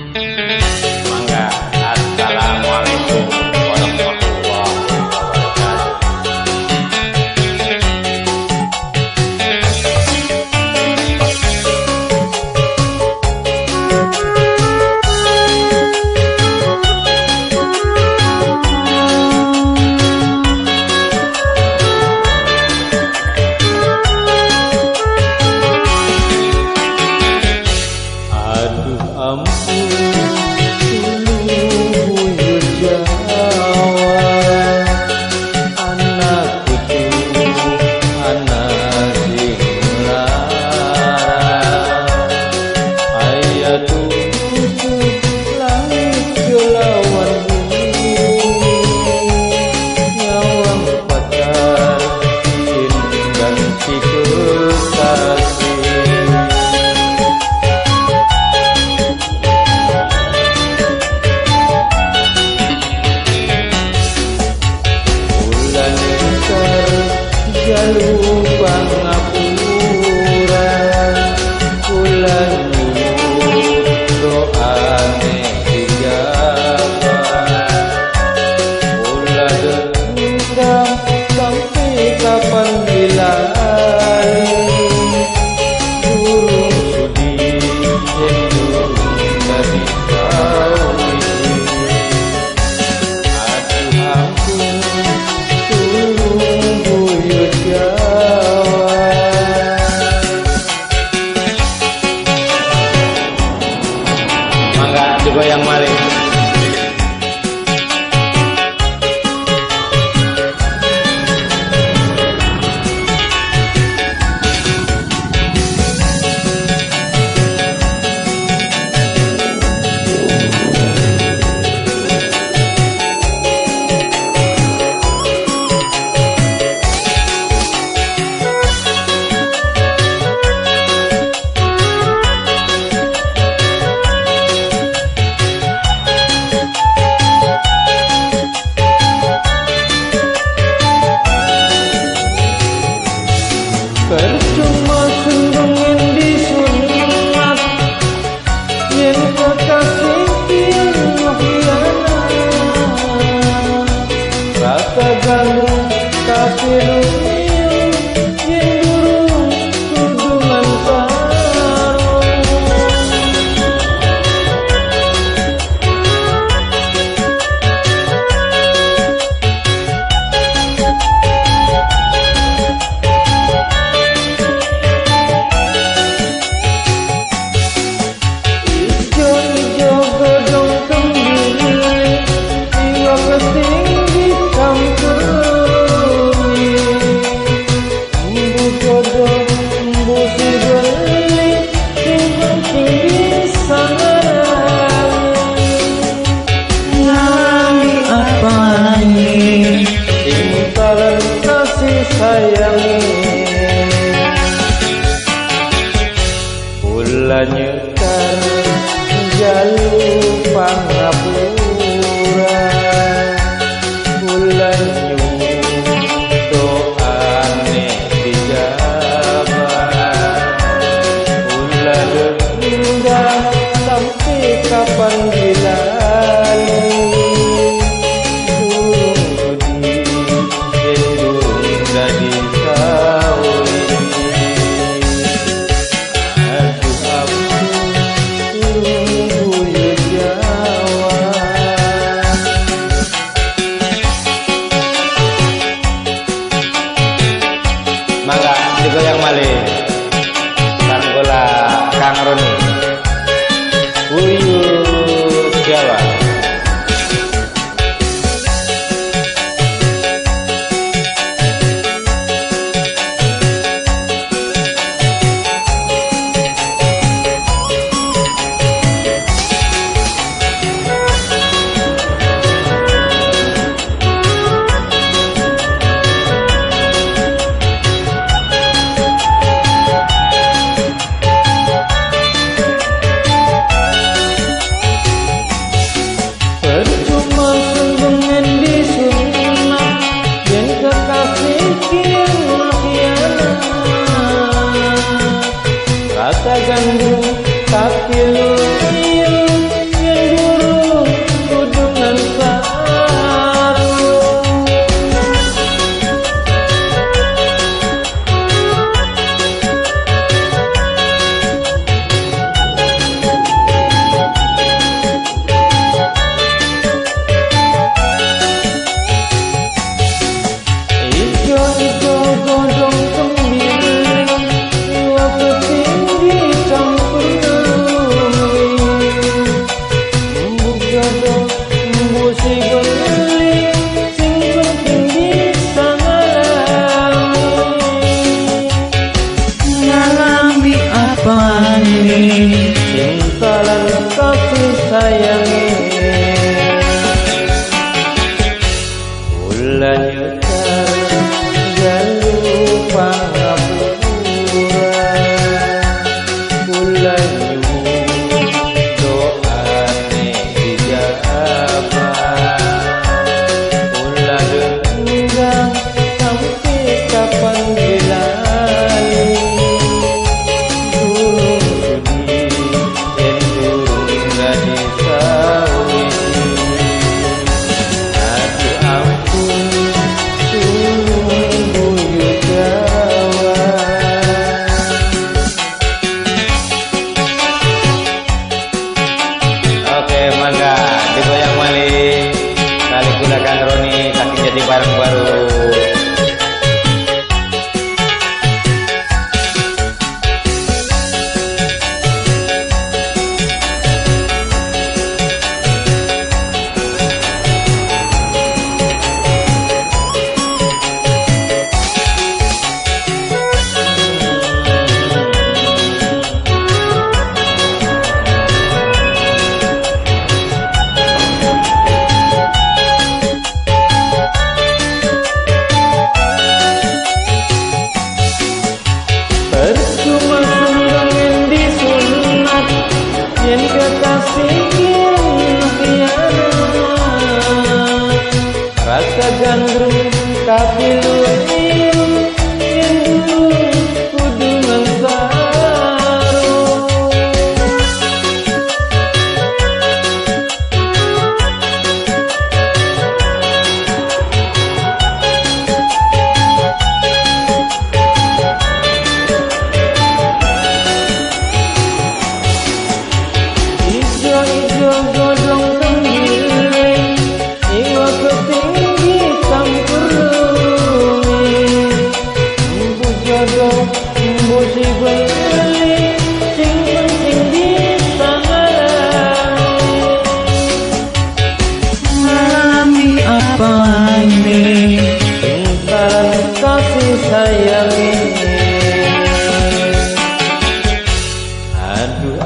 Mangga. Assalamualaikum warahmatullahi wabarakatuh. Aduh ampun, buyut Jawa, anak kutu, anak sing larang. Aya tutu langit kelawan bumi, nyawang pacar sin ganti kekasih. Jalur pangapura, kula nyuwun doane dijabah. Kula dendam sampai kapan dilali, durung sudi yen durung dadi kawin. Aduh ampun, tulung buyut Jawa. Mangga digoyang malih. Percuma sendungen disunat, yen kekasih hianat. Rasa gandrung tapi rumiyin, yen durung tudungan sarung. Ijo-ijo godong kembiri, jiwa ketinggi kampuni. Embu jodoh, embu si geli, tinggal tinggi sangarani. Nami apa ini? Timbalan kasih sayangi, kula nyekar jalur pangapura, kula nyuwun doane dijabah. Kula dendam sampai kapan dilali, durung sudi yen durung dadi kawin. Aduh ampun, tulung buyut Jawa. Mangga digoyang malih. Kang Gola, Kang Roni. Buyut Jawa. Aduh